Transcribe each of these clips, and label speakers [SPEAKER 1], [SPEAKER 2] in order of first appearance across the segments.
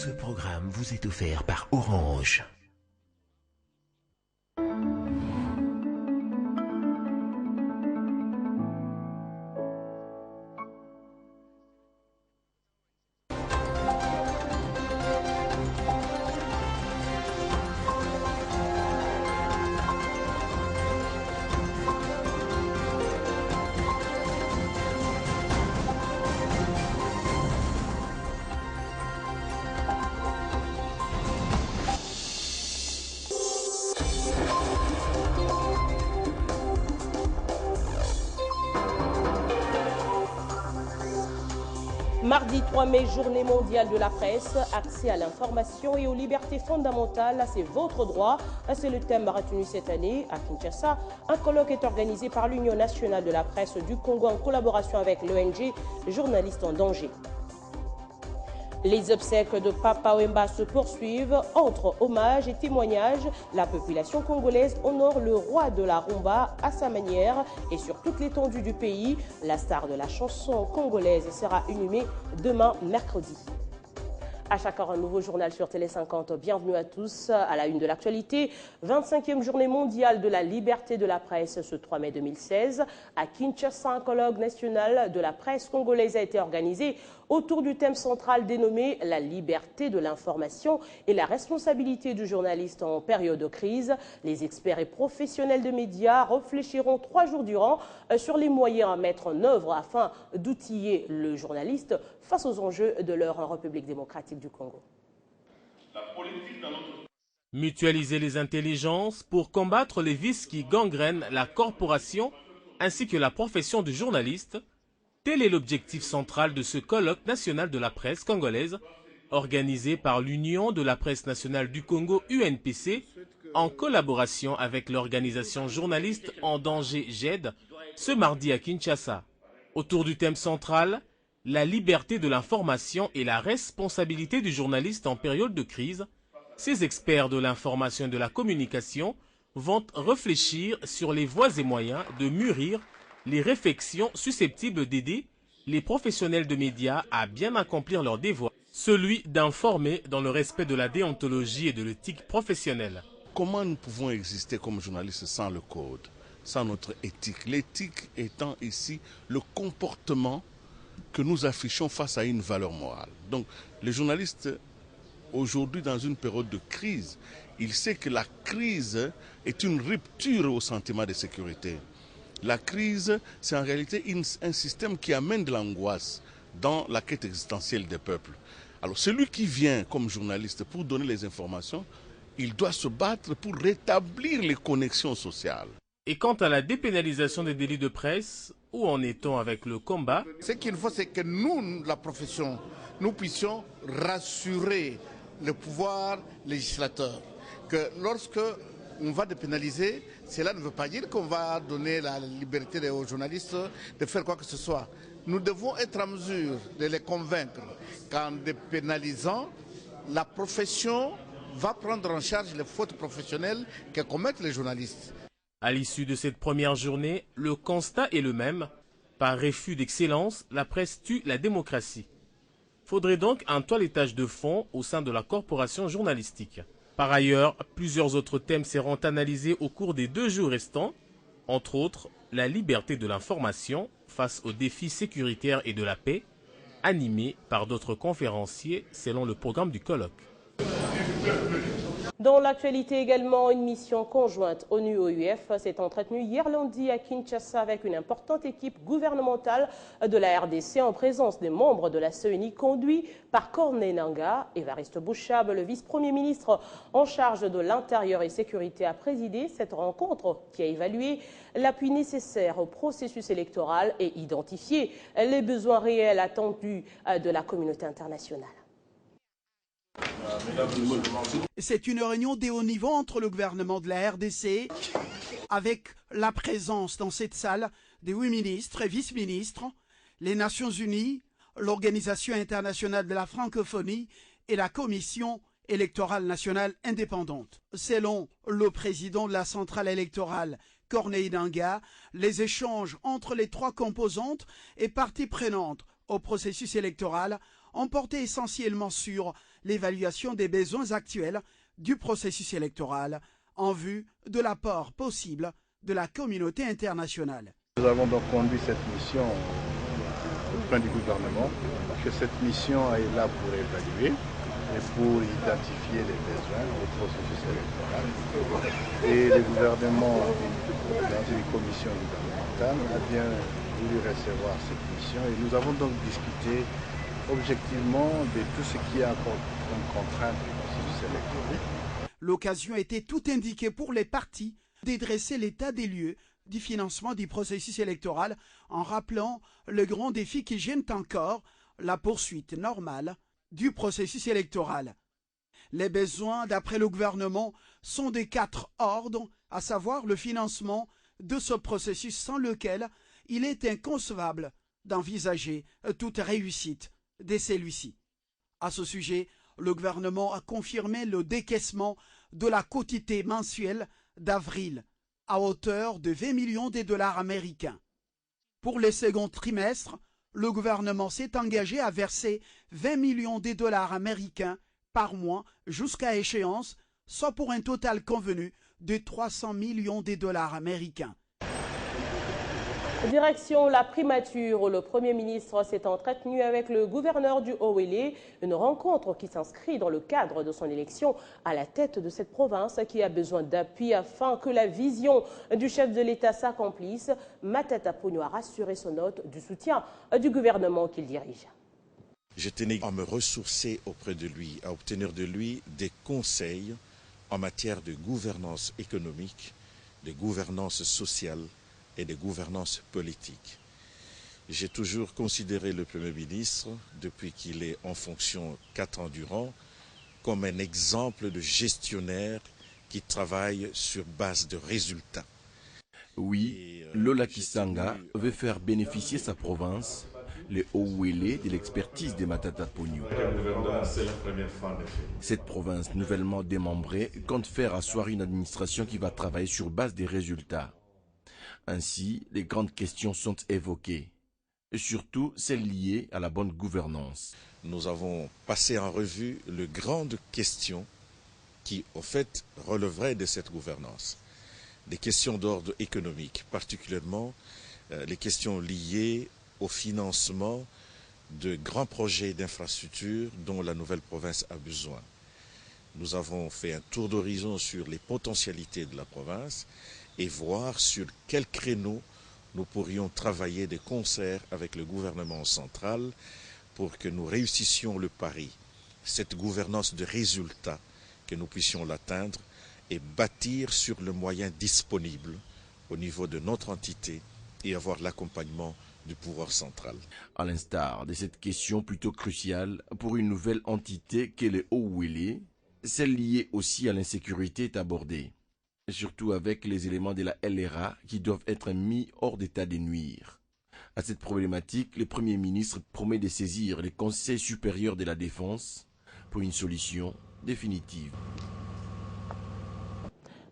[SPEAKER 1] Ce programme vous est offert par Orange.
[SPEAKER 2] Mardi 3 mai, journée mondiale de la presse, accès à l'information et aux libertés fondamentales, c'est votre droit. C'est le thème retenu cette année à Kinshasa. Un colloque est organisé par l'Union nationale de la presse du Congo en collaboration avec l'ONG Journalistes en danger. Les obsèques de Papa Wemba se poursuivent. Entre hommages et témoignages, la population congolaise honore le roi de la rumba à sa manière et sur toute l'étendue du pays. La star de la chanson congolaise sera inhumée demain mercredi. À chaque heure, un nouveau journal sur Télé 50. Bienvenue à tous. À la une de l'actualité, 25e journée mondiale de la liberté de la presse ce 3 mai 2016. À Kinshasa, un colloque national de la presse congolaise a été organisé autour du thème central dénommé la liberté de l'information et la responsabilité du journaliste en période de crise. Les experts et professionnels de médias réfléchiront 3 jours durant sur les moyens à mettre en œuvre afin d'outiller le journaliste face aux enjeux de l'heure en République démocratique du Congo.
[SPEAKER 3] Mutualiser les intelligences pour combattre les vices qui gangrènent la corporation ainsi que la profession de journaliste. Tel est l'objectif central de ce colloque national de la presse congolaise, organisé par l'Union de la presse nationale du Congo UNPC, en collaboration avec l'organisation Journalistes en danger GED, ce mardi à Kinshasa. Autour du thème central, la liberté de l'information et la responsabilité du journaliste en période de crise, ces experts de l'information et de la communication vont réfléchir sur les voies et moyens de mûrir les réflexions susceptibles d'aider les professionnels de médias à bien accomplir leur devoir, celui d'informer dans le respect de la déontologie et de l'éthique professionnelle.
[SPEAKER 4] Comment nous pouvons exister comme journalistes sans le code, sans notre éthique? L'éthique étant ici le comportement que nous affichons face à une valeur morale. Donc les journalistes, aujourd'hui dans une période de crise, ils savent que la crise est une rupture au sentiment de sécurité. La crise, c'est en réalité un système qui amène de l'angoisse dans la quête existentielle des peuples. Alors celui qui vient comme journaliste pour donner les informations, il doit se battre pour rétablir les connexions sociales.
[SPEAKER 3] Et quant à la dépénalisation des délits de presse, où en est-on avec le combat?
[SPEAKER 5] Ce qu'il faut, c'est que nous, la profession, nous puissions rassurer le pouvoir législateur. Que lorsque on va dépénaliser, cela ne veut pas dire qu'on va donner la liberté aux journalistes de faire quoi que ce soit. Nous devons être en mesure de les convaincre qu'en dépénalisant, la profession va prendre en charge les fautes professionnelles que commettent les journalistes.
[SPEAKER 3] À l'issue de cette première journée, le constat est le même. Par refus d'excellence, la presse tue la démocratie. Faudrait donc un toilettage de fond au sein de la corporation journalistique. Par ailleurs, plusieurs autres thèmes seront analysés au cours des 2 jours restants, entre autres la liberté de l'information face aux défis sécuritaires et de la paix, animés par d'autres conférenciers selon le programme du colloque.
[SPEAKER 2] Dans l'actualité également, une mission conjointe ONU-OUF s'est entretenue hier lundi à Kinshasa avec une importante équipe gouvernementale de la RDC en présence des membres de la CENI conduit par Corneille Nangaa. Évariste Bouchab, le vice-premier ministre en charge de l'intérieur et sécurité, a présidé cette rencontre qui a évalué l'appui nécessaire au processus électoral et identifié les besoins réels attendus de la communauté internationale.
[SPEAKER 6] C'est une réunion de haut niveau entre le gouvernement de la RDC, avec la présence dans cette salle des 8 ministres et vice-ministres, les Nations Unies, l'Organisation internationale de la francophonie et la Commission électorale nationale indépendante. Selon le président de la centrale électorale, Corneille Nangaa, les échanges entre les 3 composantes et parties prenantes au processus électoral ont porté essentiellement sur l'évaluation des besoins actuels du processus électoral en vue de l'apport possible de la communauté internationale.
[SPEAKER 7] Nous avons donc conduit cette mission au point du gouvernement, que cette mission est là pour évaluer et pour identifier les besoins au processus électoral. Et le gouvernement, dans une commission gouvernementale, a bien voulu recevoir cette mission et nous avons donc discuté objectivement de tout ce qui est encore comme contrainte du processus électoral.
[SPEAKER 6] L'occasion était tout indiquée pour les partis de dresser l'état des lieux du financement du processus électoral en rappelant le grand défi qui gêne encore la poursuite normale du processus électoral. Les besoins, d'après le gouvernement, sont de 4 ordres, à savoir le financement de ce processus sans lequel il est inconcevable d'envisager toute réussite de celui-ci. À ce sujet, le gouvernement a confirmé le décaissement de la quotité mensuelle d'avril à hauteur de 20 millions de dollars américains. Pour le second trimestre, le gouvernement s'est engagé à verser 20 millions de dollars américains par mois jusqu'à échéance, soit pour un total convenu de 300 millions de dollars américains.
[SPEAKER 2] Direction la primature, où le Premier ministre s'est entretenu avec le gouverneur du Haut-Uélé, une rencontre qui s'inscrit dans le cadre de son élection à la tête de cette province qui a besoin d'appui afin que la vision du chef de l'État s'accomplisse. Matata Ponyo a rassuré son hôte du soutien du gouvernement qu'il dirige.
[SPEAKER 8] Je tenais à me ressourcer auprès de lui, à obtenir de lui des conseils en matière de gouvernance économique, de gouvernance sociale et de gouvernance politique. J'ai toujours considéré le Premier ministre, depuis qu'il est en fonction 4 ans durant, comme un exemple de gestionnaire qui travaille sur base de résultats.
[SPEAKER 9] Oui, Lola Kisanga veut faire bénéficier sa province, le Haut-Uélé, de l'expertise de Matata Ponyo. Cette province nouvellement démembrée compte faire asseoir une administration qui va travailler sur base des résultats. Ainsi, les grandes questions sont évoquées, et surtout celles liées à la bonne gouvernance.
[SPEAKER 8] Nous avons passé en revue les grandes questions qui, au fait, relèveraient de cette gouvernance. Des questions d'ordre économique, particulièrement les questions liées au financement de grands projets d'infrastructures dont la nouvelle province a besoin. Nous avons fait un tour d'horizon sur les potentialités de la province et voir sur quel créneau nous pourrions travailler de concert avec le gouvernement central pour que nous réussissions le pari, cette gouvernance de résultats, que nous puissions l'atteindre et bâtir sur le moyen disponible au niveau de notre entité et avoir l'accompagnement du pouvoir central.
[SPEAKER 9] À l'instar de cette question plutôt cruciale pour une nouvelle entité qu'est le Haut-Uélé, celle liée aussi à l'insécurité est abordée, surtout avec les éléments de la LRA qui doivent être mis hors d'état de nuire. À cette problématique, le Premier ministre promet de saisir le Conseil supérieur de la défense pour une solution définitive.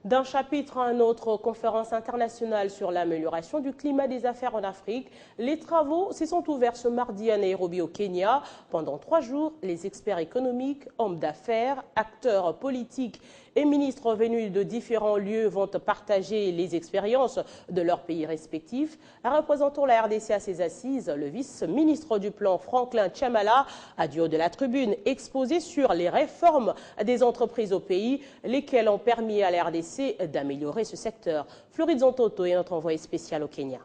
[SPEAKER 2] D'un chapitre à un autre, conférence internationale sur l'amélioration du climat des affaires en Afrique. Les travaux s'y sont ouverts ce mardi à Nairobi au Kenya. Pendant 3 jours, les experts économiques, hommes d'affaires, acteurs politiques et ministres venus de différents lieux vont partager les expériences de leurs pays respectifs. Représentant la RDC à ses assises, le vice-ministre du plan Franklin Tchamala a du haut de la tribune exposé sur les réformes des entreprises au pays, lesquelles ont permis à la RDC d'améliorer ce secteur. Floride Zontoto est notre envoyé spécial au Kenya.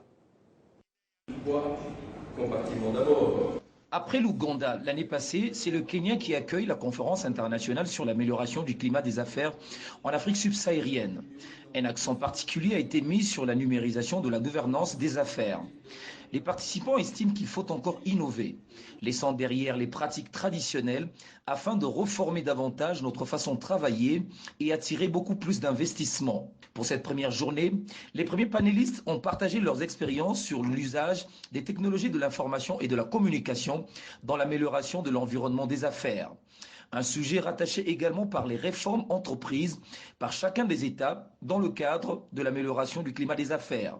[SPEAKER 10] Après l'Ouganda, l'année passée, c'est le Kenya qui accueille la conférence internationale sur l'amélioration du climat des affaires en Afrique subsaharienne. Un accent particulier a été mis sur la numérisation de la gouvernance des affaires. Les participants estiment qu'il faut encore innover, laissant derrière les pratiques traditionnelles afin de reformer davantage notre façon de travailler et attirer beaucoup plus d'investissements. Pour cette première journée, les premiers panélistes ont partagé leurs expériences sur l'usage des technologies de l'information et de la communication dans l'amélioration de l'environnement des affaires. Un sujet rattaché également par les réformes entreprises par chacun des États dans le cadre de l'amélioration du climat des affaires.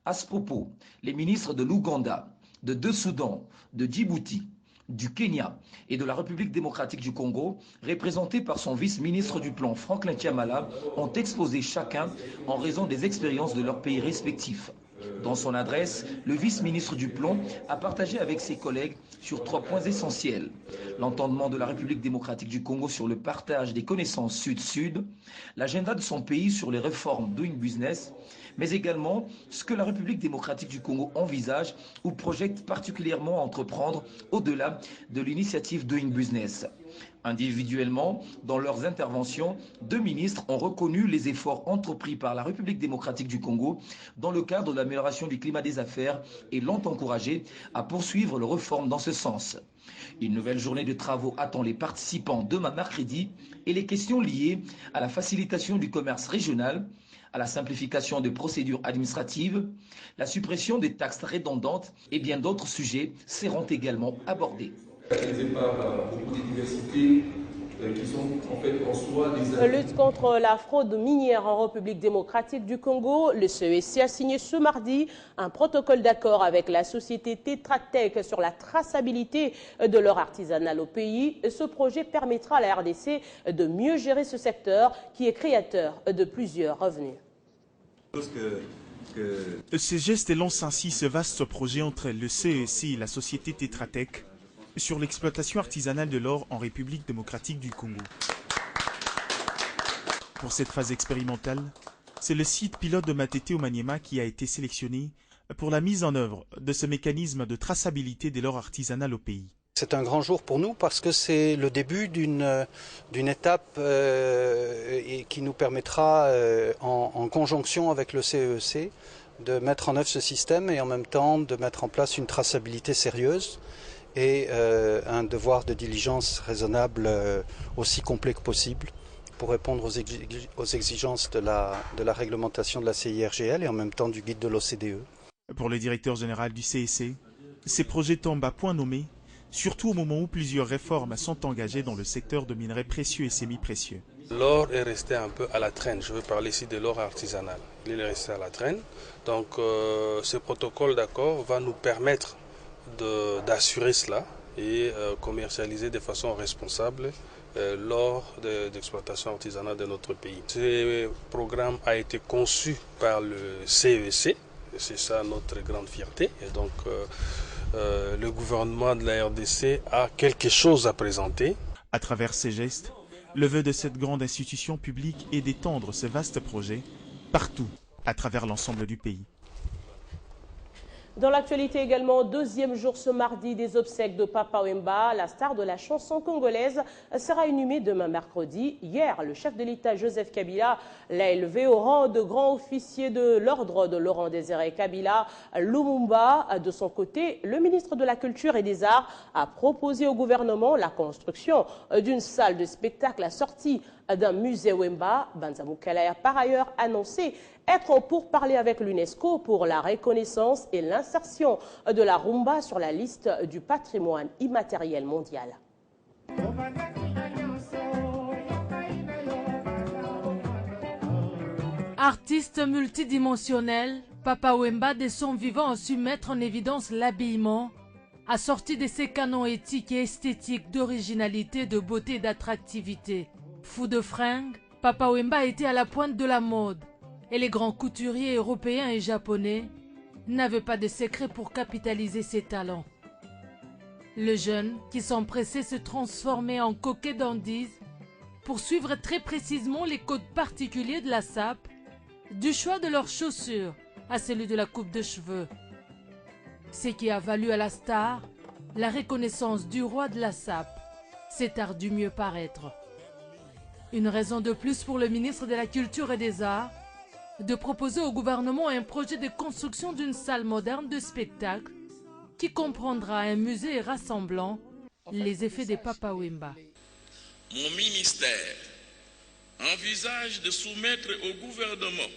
[SPEAKER 10] À ce propos, les ministres de l'Ouganda, de Soudan, de Djibouti, du Kenya et de la République démocratique du Congo, représentés par son vice-ministre du Plan, Franklin Tiamala, ont exposé chacun en raison des expériences de leurs pays respectifs. Dans son adresse, le vice-ministre du Plan a partagé avec ses collègues sur 3 points essentiels. L'entendement de la République démocratique du Congo sur le partage des connaissances sud-sud, l'agenda de son pays sur les réformes Doing Business, mais également ce que la République démocratique du Congo envisage ou projette particulièrement à entreprendre au-delà de l'initiative Doing Business. Individuellement, dans leurs interventions, 2 ministres ont reconnu les efforts entrepris par la République démocratique du Congo dans le cadre de l'amélioration du climat des affaires et l'ont encouragé à poursuivre leurs réformes dans ce sens. Une nouvelle journée de travaux attend les participants demain mercredi et les questions liées à la facilitation du commerce régional, à la simplification des procédures administratives, la suppression des taxes redondantes et bien d'autres sujets seront également abordés.
[SPEAKER 2] Lutte contre la fraude minière en République démocratique du Congo, le CEC a signé ce mardi un protocole d'accord avec la société Tetra Tech sur la traçabilité de l'or artisanal au pays. Ce projet permettra à la RDC de mieux gérer ce secteur qui est créateur de plusieurs revenus.
[SPEAKER 11] Ce geste lance ainsi ce vaste projet entre le CEC et la société Tetra Tech sur l'exploitation artisanale de l'or en République démocratique du Congo. Pour cette phase expérimentale, c'est le site pilote de Matete au Maniema qui a été sélectionné pour la mise en œuvre de ce mécanisme de traçabilité de l'or artisanal au pays.
[SPEAKER 12] C'est un grand jour pour nous parce que c'est le début d'une étape qui nous permettra, en conjonction avec le CEC, de mettre en œuvre ce système et en même temps de mettre en place une traçabilité sérieuse et un devoir de diligence raisonnable aussi complet que possible pour répondre aux exigences de la réglementation de la CIRGL et en même temps du guide de l'OCDE.
[SPEAKER 11] Pour le directeur général du CEC, ces projets tombent à point nommé, surtout au moment où plusieurs réformes sont engagées dans le secteur de minerais précieux et semi-précieux.
[SPEAKER 13] L'or est resté un peu à la traîne. Je veux parler ici de l'or artisanal. Il est resté à la traîne. Donc ce protocole d'accord va nous permettre d'assurer cela et commercialiser de façon responsable l'or d'exploitation artisanale de notre pays. Ce programme a été conçu par le CEC, c'est ça notre grande fierté. Et donc le gouvernement de la RDC a quelque chose à présenter.
[SPEAKER 11] À travers ces gestes, le vœu de cette grande institution publique est d'étendre ce vaste projet partout à travers l'ensemble du pays.
[SPEAKER 2] Dans l'actualité également, 2e jour ce mardi des obsèques de Papa Wemba, la star de la chanson congolaise, sera inhumée demain mercredi. Hier, le chef de l'État Joseph Kabila l'a élevé au rang de grand officier de l'ordre de Laurent Désiré Kabila Lumumba. De son côté, le ministre de la Culture et des Arts a proposé au gouvernement la construction d'une salle de spectacle assortie d'un musée Wemba. Banza Mukala a par ailleurs annoncé être pour parler avec l'UNESCO pour la reconnaissance et l'insertion de la rumba sur la liste du patrimoine immatériel mondial.
[SPEAKER 14] Artiste multidimensionnel, Papa Wemba de son vivant a su mettre en évidence l'habillement, assorti de ses canons éthiques et esthétiques d'originalité, de beauté et d'attractivité. Fou de fringues, Papa Wemba était à la pointe de la mode. Et les grands couturiers européens et japonais n'avaient pas de secret pour capitaliser ses talents. Le jeune, qui s'empressait de se transformer en coquet dandy, pour suivre très précisément les codes particuliers de la sape, du choix de leurs chaussures à celui de la coupe de cheveux. Ce qui a valu à la star la reconnaissance du roi de la sape, cet art du mieux paraître. Une raison de plus pour le ministre de la Culture et des Arts de proposer au gouvernement un projet de construction d'une salle moderne de spectacle qui comprendra un musée rassemblant les effets des Papa Wemba.
[SPEAKER 15] Mon ministère envisage de soumettre au gouvernement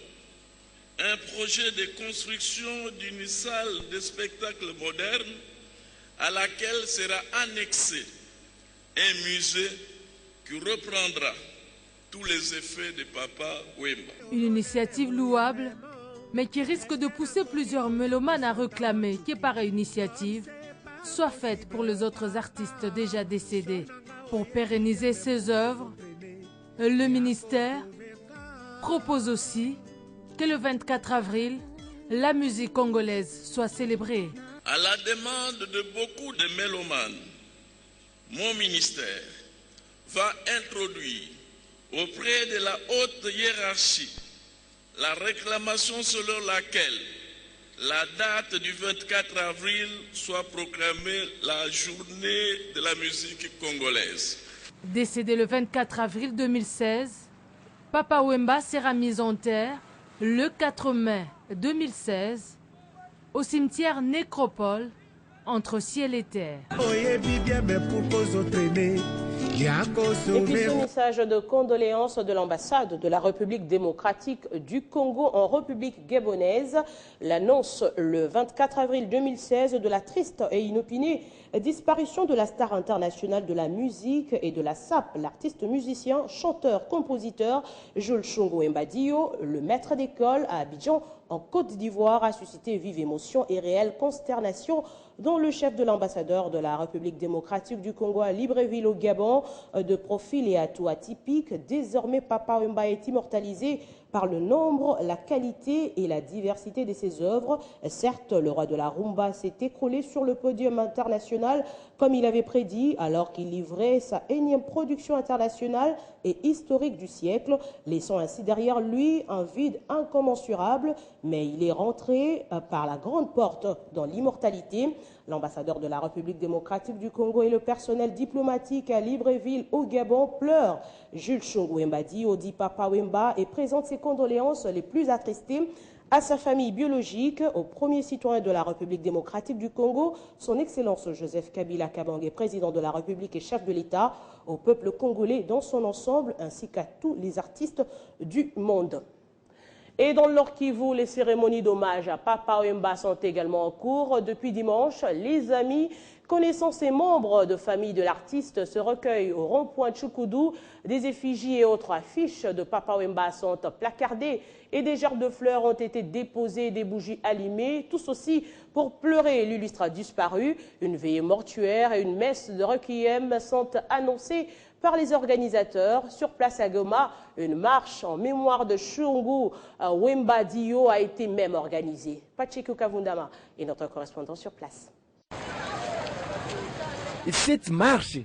[SPEAKER 15] un projet de construction d'une salle de spectacle moderne à laquelle sera annexé un musée qui reprendra tous les effets de Papa Wemba.
[SPEAKER 14] Une initiative louable, mais qui risque de pousser plusieurs mélomanes à réclamer que pareille initiative soit faite pour les autres artistes déjà décédés. Pour pérenniser ces œuvres, le ministère propose aussi que le 24 avril, la musique congolaise soit célébrée.
[SPEAKER 15] À la demande de beaucoup de mélomanes, mon ministère va introduire auprès de la haute hiérarchie la réclamation selon laquelle la date du 24 avril soit proclamée la journée de la musique congolaise.
[SPEAKER 14] Décédé le 24 avril 2016, Papa Wemba sera mis en terre le 4 mai 2016 au cimetière Nécropole entre ciel et terre.
[SPEAKER 2] Et puis ce message de condoléances de l'ambassade de la République démocratique du Congo en République gabonaise l'annonce le 24 avril 2016 de la triste et inopinée disparition de la star internationale de la musique et de la SAP, l'artiste musicien, chanteur, compositeur Jules Chungu Wemba Dio, le maître d'école à Abidjan en Côte d'Ivoire, a suscité vive émotion et réelle consternation dont le chef de l'ambassadeur de la République démocratique du Congo à Libreville au Gabon, de profil et atout atypique. Désormais, Papa Wemba est immortalisé par le nombre, la qualité et la diversité de ses œuvres. Certes, le roi de la rumba s'est écroulé sur le podium international comme il avait prédit alors qu'il livrait sa énième production internationale et historique du siècle, laissant ainsi derrière lui un vide incommensurable, mais il est rentré par la grande porte dans l'immortalité. L'ambassadeur de la République démocratique du Congo et le personnel diplomatique à Libreville au Gabon pleurent. Jules Chungu Wemba Dio dit Papa Wemba et présente ses condoléances les plus attristées à sa famille biologique, au premier citoyen de la République démocratique du Congo, son Excellence Joseph Kabila Kabange, président de la République et chef de l'État, au peuple congolais dans son ensemble, ainsi qu'à tous les artistes du monde. Et dans le Nord Kivu, les cérémonies d'hommage à Papa Wemba sont également en cours. Depuis dimanche, les amis, connaissances et membres de famille de l'artiste se recueillent au rond-point Tchoukoudou. Des effigies et autres affiches de Papa Wemba sont placardées et des gerbes de fleurs ont été déposées, des bougies allumées, tous aussi pour pleurer l'illustre disparu. Une veillée mortuaire et une messe de requiem sont annoncées par les organisateurs. Sur place à Goma, une marche en mémoire de Chungu Wemba Dio a été même organisée. Pacheco Kavundama est notre correspondant sur place.
[SPEAKER 16] Cette marche,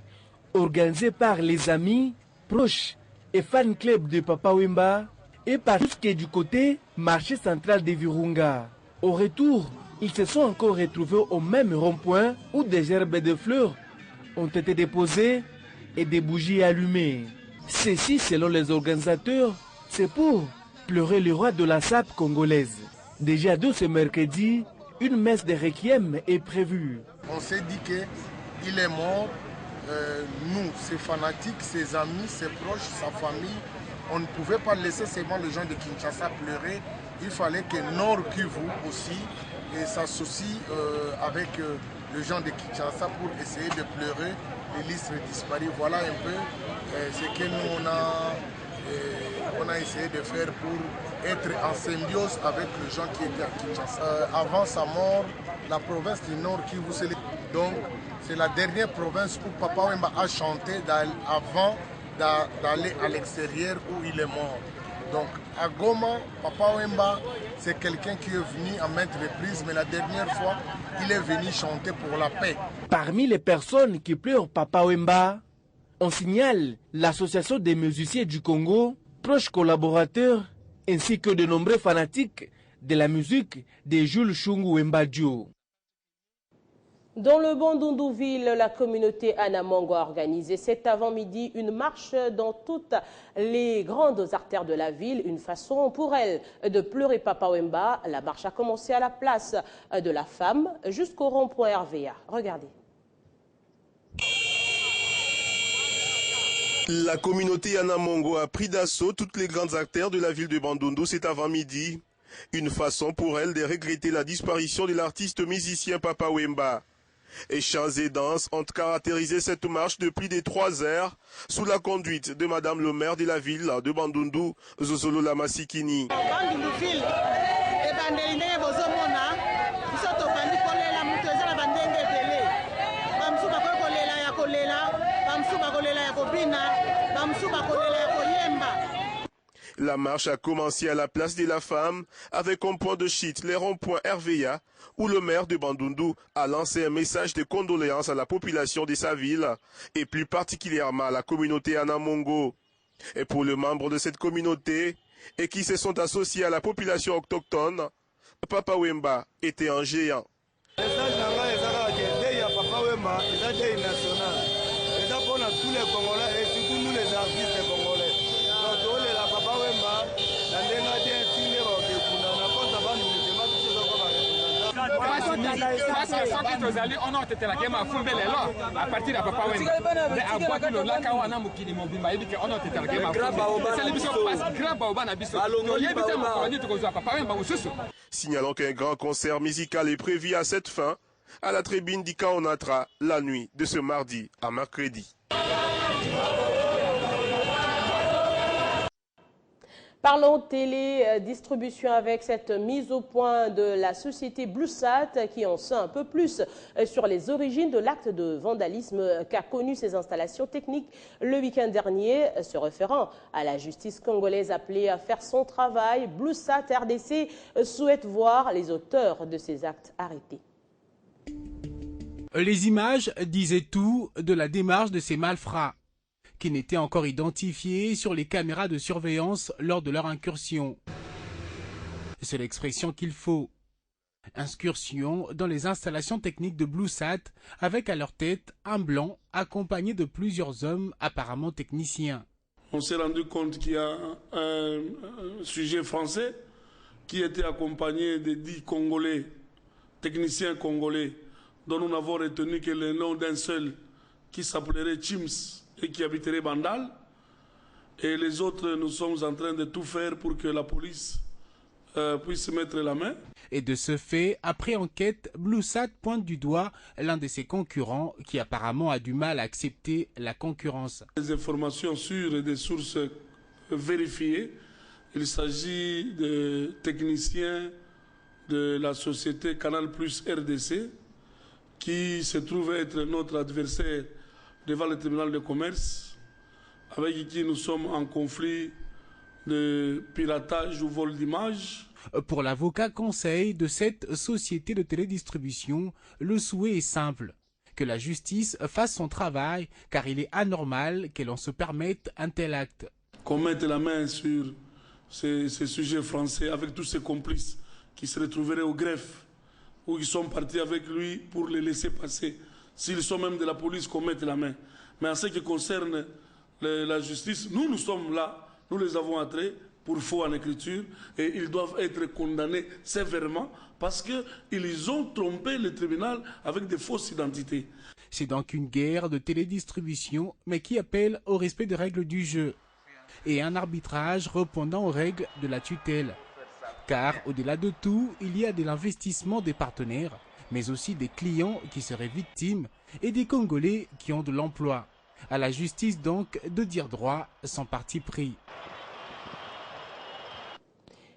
[SPEAKER 16] organisée par les amis, proches et fan club de Papa Wemba, est partie du côté marché central de Virunga. Au retour, ils se sont encore retrouvés au même rond-point où des gerbes de fleurs ont été déposées et des bougies allumées. Ceci, selon les organisateurs, c'est pour pleurer le roi de la SAP congolaise. Déjà de ce mercredi, une messe de requiem est prévue.
[SPEAKER 17] On s'est dit qu'il est mort. Nous, ses fanatiques, ses amis, ses proches, sa famille, on ne pouvait pas laisser seulement les gens de Kinshasa pleurer. Il fallait que Nord Kivu aussi s'associe avec les gens de Kinshasa pour essayer de pleurer l'illustre disparu. Voilà un peu ce que nous on a essayé de faire pour être en symbiose avec les gens qui étaient à Kinshasa. Avant sa mort, la province du Nord Kivu, c'est la dernière province où Papa Wemba a chanté avant d'aller à l'extérieur où il est mort. Donc à Goma, Papa Wemba, c'est quelqu'un qui est venu à maintes reprises, mais la dernière fois, il est venu chanter pour la paix.
[SPEAKER 16] Parmi les personnes qui pleurent Papa Wemba, on signale l'association des musiciens du Congo, proches collaborateurs, ainsi que de nombreux fanatiques de la musique de Jules Chungu Wemba Dio.
[SPEAKER 2] Dans le Bandundu-ville, la communauté Anamongo a organisé cet avant-midi une marche dans toutes les grandes artères de la ville, une façon pour elle de pleurer Papa Wemba. La marche a commencé à la place de la femme jusqu'au rond-point RVA. Regardez.
[SPEAKER 18] La communauté Anamongo a pris d'assaut toutes les grandes artères de la ville de Bandundu cet avant-midi. Une façon pour elle de regretter la disparition de l'artiste musicien Papa Wemba. Et chants et danses ont caractérisé cette marche depuis des 3 heures sous la conduite de Madame le maire de la ville de Bandundu, Zozolo Lamasikini. La marche a commencé à la place de la femme avec un point de chute, les ronds-points RVA, où le maire de Bandundu a lancé un message de condoléances à la population de sa ville et plus particulièrement à la communauté Anamongo. Et pour les membres de cette communauté et qui se sont associés à la population autochtone, Papa Wemba était un géant. Signalant qu'un grand concert musical est prévu à cette fin à la tribune d'Ikaonatra la nuit de ce mardi à mercredi.
[SPEAKER 2] Parlons télédistribution avec cette mise au point de la société Bluesat qui en sait un peu plus sur les origines de l'acte de vandalisme qu'a connu ces installations techniques le week-end dernier. Se référant à la justice congolaise appelée à faire son travail, Bluesat RDC souhaite voir les auteurs de ces actes arrêtés.
[SPEAKER 19] Les images disaient tout de la démarche de ces malfrats, qui n'étaient encore identifiés sur les caméras de surveillance lors de leur incursion. C'est l'expression qu'il faut. Incursion dans les installations techniques de Bluesat, avec à leur tête un blanc accompagné de plusieurs hommes apparemment techniciens.
[SPEAKER 20] On s'est rendu compte qu'il y a un sujet français qui était accompagné de 10 Congolais, techniciens congolais, dont nous n'avons retenu que le nom d'un seul, qui s'appellerait Chims et qui habiterait Bandal. Et les autres, nous sommes en train de tout faire pour que la police puisse mettre la main.
[SPEAKER 19] Et de ce fait, après enquête, Bluesat pointe du doigt l'un de ses concurrents qui apparemment a du mal à accepter la concurrence.
[SPEAKER 20] Des informations sûres et des sources vérifiées. Il s'agit de techniciens de la société Canal Plus RDC qui se trouve être notre adversaire devant le tribunal de commerce, avec qui nous sommes en conflit de piratage ou vol d'images.
[SPEAKER 19] Pour l'avocat conseil de cette société de télédistribution, le souhait est simple, que la justice fasse son travail, car il est anormal que l'on se permette un tel acte.
[SPEAKER 20] Qu'on mette la main sur ces sujets français avec tous ses complices qui se retrouveraient au greffe, ou qui sont partis avec lui pour les laisser passer. S'ils sont même de la police, qu'on mette la main. Mais en ce qui concerne la justice, nous sommes là, nous les avons attraits pour faux en écriture et ils doivent être condamnés sévèrement parce qu'ils ont trompé le tribunal avec des fausses identités.
[SPEAKER 19] C'est donc une guerre de télédistribution, mais qui appelle au respect des règles du jeu et un arbitrage répondant aux règles de la tutelle. Car au-delà de tout, il y a de l'investissement des partenaires, mais aussi des clients qui seraient victimes et des Congolais qui ont de l'emploi. À la justice donc de dire droit sans parti pris.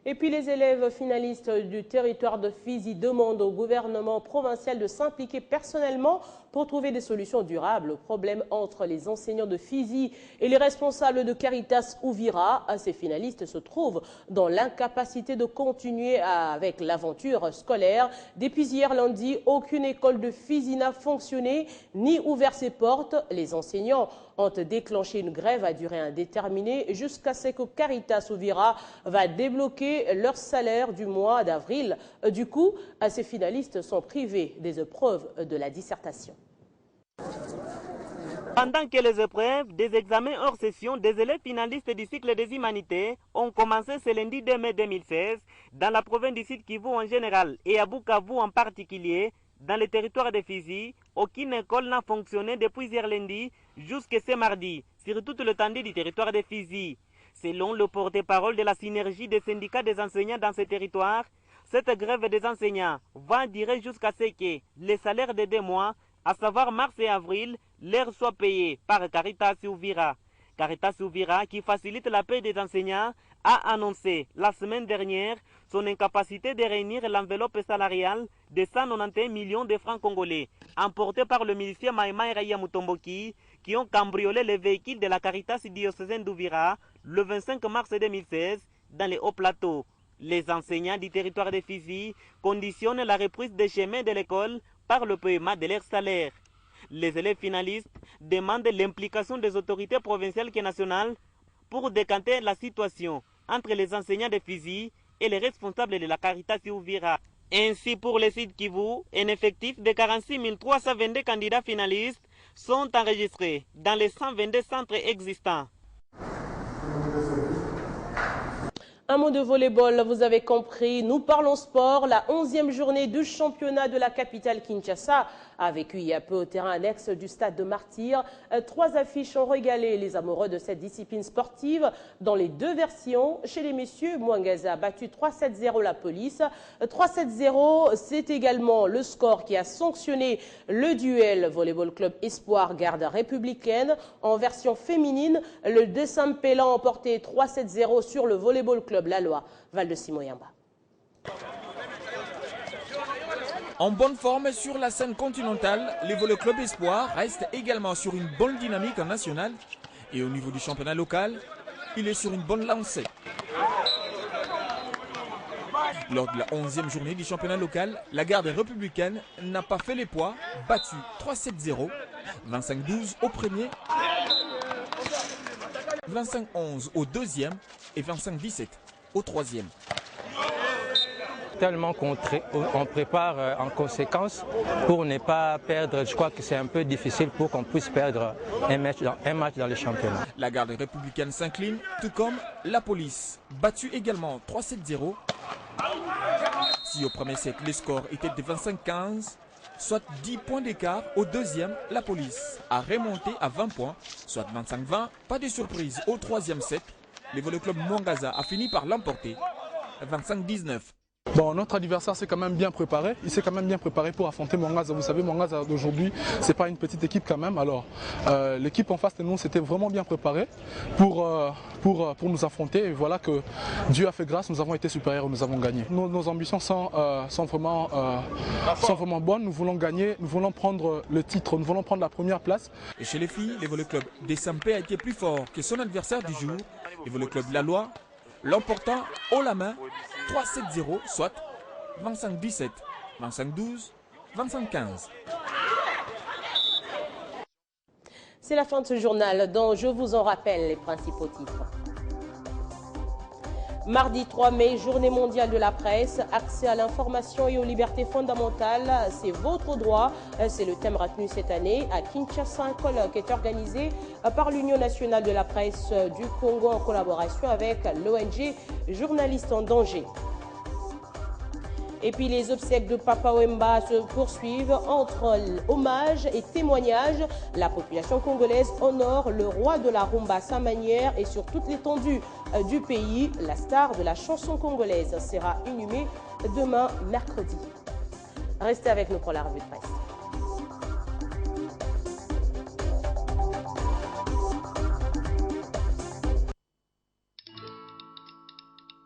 [SPEAKER 2] Et puis les élèves finalistes du territoire de Fizi demandent au gouvernement provincial de s'impliquer personnellement pour trouver des solutions durables aux problèmes entre les enseignants de Fizi et les responsables de Caritas Uvira. Ces finalistes se trouvent dans l'incapacité de continuer avec l'aventure scolaire. Depuis hier lundi, aucune école de Fizi n'a fonctionné ni ouvert ses portes. Les enseignants ont déclenché une grève à durée indéterminée jusqu'à ce que Caritas Uvira va débloquer leur salaire du mois d'avril. Du coup, ces finalistes sont privés des épreuves de la dissertation.
[SPEAKER 21] Pendant que les épreuves des examens hors session des élèves finalistes du cycle des humanités ont commencé ce lundi 2 mai 2016 dans la province du Sud Kivu en général et à Bukavu en particulier, dans le territoire de Fizi, aucune école n'a fonctionné depuis hier lundi jusqu'à ce mardi, sur toute l'étendue du territoire de Fizi. Selon le porte-parole de la synergie des syndicats des enseignants dans ce territoire, cette grève des enseignants va durer jusqu'à ce que les salaires des 2 mois, à savoir mars et avril, leur soient payés par Caritas Uvira. Caritas Uvira, qui facilite la paie des enseignants, a annoncé la semaine dernière son incapacité de réunir l'enveloppe salariale de 191 millions de francs congolais, emportée par le milicier Maïmaï Raya Mutomboki, qui ont cambriolé les véhicules de la Caritas diocésaine d'Ouvira le 25 mars 2016 dans les hauts plateaux. Les enseignants du territoire de Fizi conditionnent la reprise des chemins de l'école par le paiement de leur salaire. Les élèves finalistes demandent l'implication des autorités provinciales et nationales pour décanter la situation entre les enseignants de Fizi et les responsables de la Caritas Ouvira. Ainsi, pour le site Kivu, un effectif de 46 322 candidats finalistes sont enregistrés dans les 122 centres existants.
[SPEAKER 2] Un mot de volleyball, vous avez compris, nous parlons sport. La 11e journée du championnat de la capitale Kinshasa a vécu il y a peu au terrain annexe du stade de Martyrs. 3 affiches ont régalé les amoureux de cette discipline sportive dans les 2 versions. Chez les messieurs, Mwangaza a battu 3-7-0 la police. 3-7-0, c'est également le score qui a sanctionné le duel Volleyball Club Espoir Garde Républicaine. En version féminine, le Desampélan a emporté 3-7-0 sur le Volleyball Club La Loi, Val de Simoyamba.
[SPEAKER 1] En bonne forme sur la scène continentale, les Volley Club Espoir restent également sur une bonne dynamique en national. Et au niveau du championnat local, il est sur une bonne lancée. Lors de la 11e journée du championnat local, la garde républicaine n'a pas fait les poids, battu 3-7-0, 25-12 au premier, 25-11 au deuxième et 25-17 au troisième.
[SPEAKER 22] Tellement qu'on prépare en conséquence pour ne pas perdre. Je crois que c'est un peu difficile pour qu'on puisse perdre un match dans le championnat.
[SPEAKER 1] La garde républicaine s'incline, tout comme la police, battue également 3-7-0. Si au premier set, les scores étaient de 25-15, soit 10 points d'écart, au deuxième, la police a remonté à 20 points, soit 25-20. Pas de surprise, au troisième set, le Volley Club Mwangaza a fini par l'emporter, 25-19.
[SPEAKER 23] Bon, notre adversaire s'est quand même bien préparé. Il s'est quand même bien préparé pour affronter Mwangaza. Vous savez, Mwangaza d'aujourd'hui, c'est pas une petite équipe quand même. Alors, l'équipe en face de nous s'était vraiment bien préparée pour nous affronter. Et voilà que Dieu a fait grâce. Nous avons été supérieurs, nous avons gagné. Nos ambitions sont vraiment bonnes. Nous voulons gagner, nous voulons prendre le titre, nous voulons prendre la première place.
[SPEAKER 1] Et chez les filles, le Volley Club Desampé a été plus fort que son adversaire du jour, le Volley Club La Loi, l'emportant haut la main 3-7-0, soit 25-17, 25-12, 25-15.
[SPEAKER 2] C'est la fin de ce journal dont je vous en rappelle les principaux titres. Mardi 3 mai, journée mondiale de la presse, accès à l'information et aux libertés fondamentales, c'est votre droit. C'est le thème retenu cette année. À Kinshasa, un colloque est organisé par l'Union nationale de la presse du Congo en collaboration avec l'ONG Journalistes en danger. Et puis les obsèques de Papa Wemba se poursuivent entre hommages et témoignages. La population congolaise honore le roi de la rumba à sa manière et sur toute l'étendue du pays. La star de la chanson congolaise sera inhumée demain mercredi. Restez avec nous pour la revue de presse.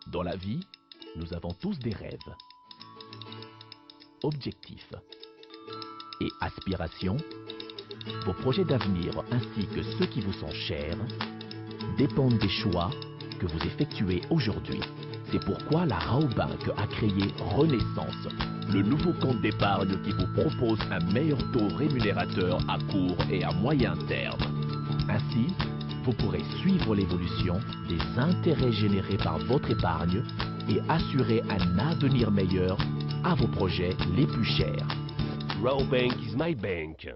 [SPEAKER 24] Dans la vie, nous avons tous des rêves, objectifs et aspirations. Vos projets d'avenir ainsi que ceux qui vous sont chers dépendent des choix que vous effectuez aujourd'hui. C'est pourquoi la Raobank a créé Renaissance, le nouveau compte d'épargne qui vous propose un meilleur taux rémunérateur à court et à moyen terme. Ainsi, vous pourrez suivre l'évolution des intérêts générés par votre épargne et assurer un avenir meilleur à vos projets les plus chers. Raobank is my bank.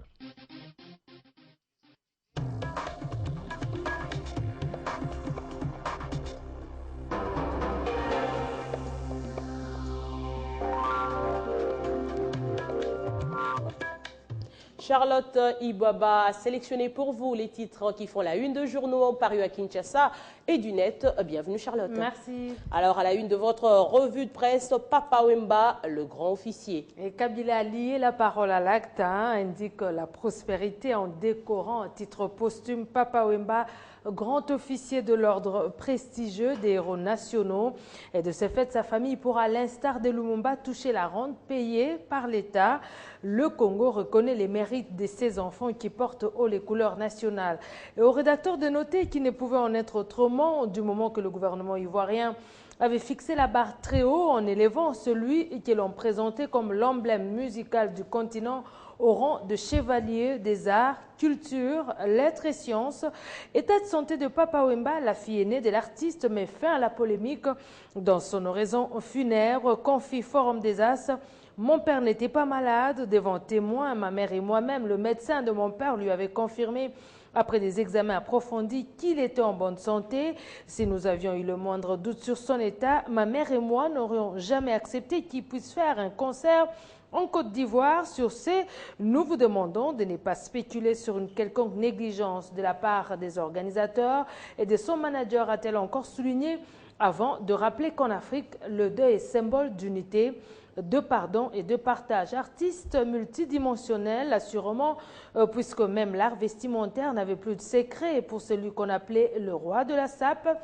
[SPEAKER 2] Charlotte Ibaba a sélectionné pour vous les titres qui font la une de journaux parus à Kinshasa et du net. Bienvenue Charlotte.
[SPEAKER 14] Merci.
[SPEAKER 2] Alors à la une de votre revue de presse, Papa Wemba, le grand officier.
[SPEAKER 14] Et Kabila a lié la parole à l'acte, indique la prospérité en décorant un titre posthume Papa Wemba, grand officier de l'ordre prestigieux des héros nationaux. Et de ce fait, sa famille pourra, à l'instar de Lumumba, toucher la rente payée par l'État. Le Congo reconnaît les mérites mérite de ces enfants qui portent haut les couleurs nationales. Et au rédacteur de noter qu'il ne pouvait en être autrement du moment que le gouvernement ivoirien avait fixé la barre très haut en élevant celui que l'on présentait comme l'emblème musical du continent au rang de chevalier des arts, culture, lettres et sciences. État de santé de Papa Wemba, la fille aînée de l'artiste, met fin à la polémique. Dans son oraison funèbre, confie Forum des As. Mon père n'était pas malade. Devant témoins, ma mère et moi-même, le médecin de mon père lui avait confirmé après des examens approfondis qu'il était en bonne santé. Si nous avions eu le moindre doute sur son état, ma mère et moi n'aurions jamais accepté qu'il puisse faire un concert en Côte d'Ivoire. Sur ce, nous vous demandons de ne pas spéculer sur une quelconque négligence de la part des organisateurs et de son manager, a-t-elle encore souligné, avant de rappeler qu'en Afrique, le deuil est symbole d'unité, de pardon et de partage. Artiste multidimensionnel, assurément, puisque même l'art vestimentaire n'avait plus de secret pour celui qu'on appelait le roi de la sape.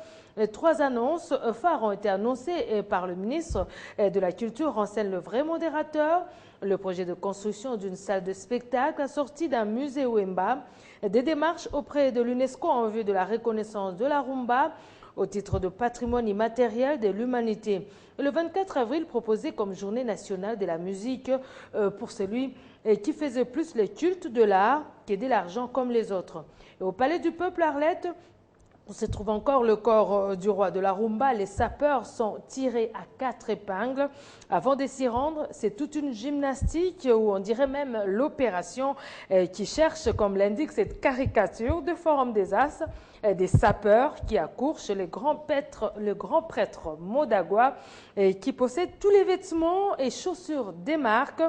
[SPEAKER 14] 3 annonces phares ont été annoncées par le ministre de la Culture, renseigne le vrai modérateur. Le projet de construction d'une salle de spectacle assorti d'un musée Wemba, des démarches auprès de l'UNESCO en vue de la reconnaissance de la rumba au titre de patrimoine immatériel de l'humanité. Le 24 avril, proposé comme journée nationale de la musique pour celui qui faisait plus le culte de l'art que de l'argent comme les autres. Et au Palais du Peuple, Arlette, on se trouve encore le corps du roi de la rumba. Les sapeurs sont tirés à 4 épingles. Avant de s'y rendre, c'est toute une gymnastique, ou on dirait même l'opération qui cherche, comme l'indique cette caricature de Forum des As, des sapeurs qui accourent chez le grand prêtre Modagua, qui possède tous les vêtements et chaussures des marques,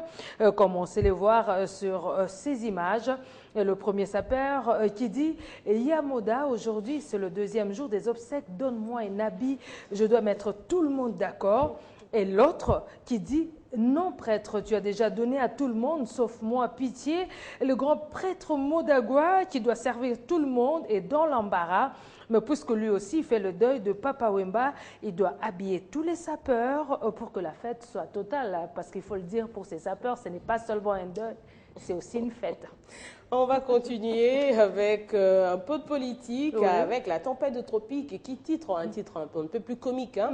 [SPEAKER 14] comme on sait les voir sur ces images. Et le premier sapeur qui dit « Yamoda, aujourd'hui c'est le 2e jour des obsèques, donne-moi un habit, je dois mettre tout le monde d'accord ». Et l'autre qui dit « Non prêtre, tu as déjà donné à tout le monde, sauf moi, pitié ». Le grand prêtre Modagua qui doit servir tout le monde est dans l'embarras. Mais puisque lui aussi fait le deuil de Papa Wemba, il doit habiller tous les sapeurs pour que la fête soit totale. Parce qu'il faut le dire, pour ces sapeurs, ce n'est pas seulement un deuil, c'est aussi une fête.
[SPEAKER 2] On va continuer avec un peu de politique,
[SPEAKER 14] oui,
[SPEAKER 2] avec la tempête de tropique qui titre un titre un peu plus comique, hein,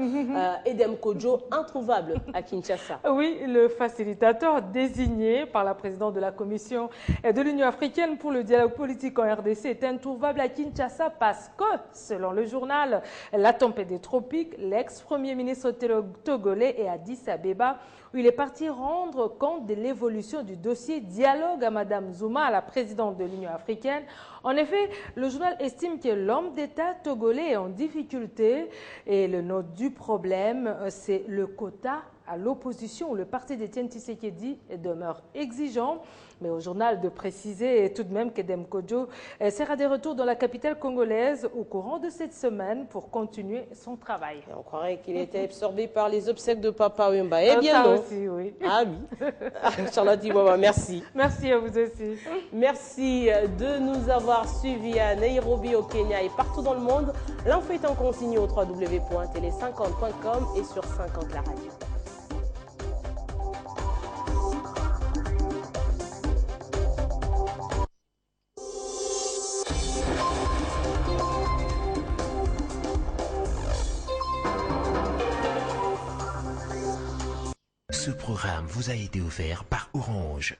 [SPEAKER 2] Edem Kodjo, introuvable à Kinshasa.
[SPEAKER 14] Oui, le facilitateur désigné par la présidente de la Commission de l'Union africaine pour le dialogue politique en RDC est introuvable à Kinshasa parce que, selon le journal La tempête des tropiques, l'ex-premier ministre togolais est à Addis Abeba, où il est parti rendre compte de l'évolution du dossier dialogue à Madame Zuma, à la présidente de l'Union africaine. En effet, le journal estime que l'homme d'État togolais est en difficulté et le nœud du problème, c'est le quota à l'opposition où le parti d'Étienne Tshisekedi demeure exigeant. Mais au journal de préciser tout de même qu'Edem Kodjo sera de retour dans la capitale congolaise au courant de cette semaine pour continuer son travail.
[SPEAKER 2] Et on croirait qu'il était absorbé par les obsèques de Papa Wemba. Eh bien non.
[SPEAKER 14] Aussi, oui.
[SPEAKER 2] Ah oui. Charlotte Iwama, merci.
[SPEAKER 14] Merci à vous aussi.
[SPEAKER 2] Merci de nous avoir suivis à Nairobi au Kenya et partout dans le monde. L'info est en continu au www.tele50.com et sur 50 la radio.
[SPEAKER 3] Ce programme vous a été offert par Orange.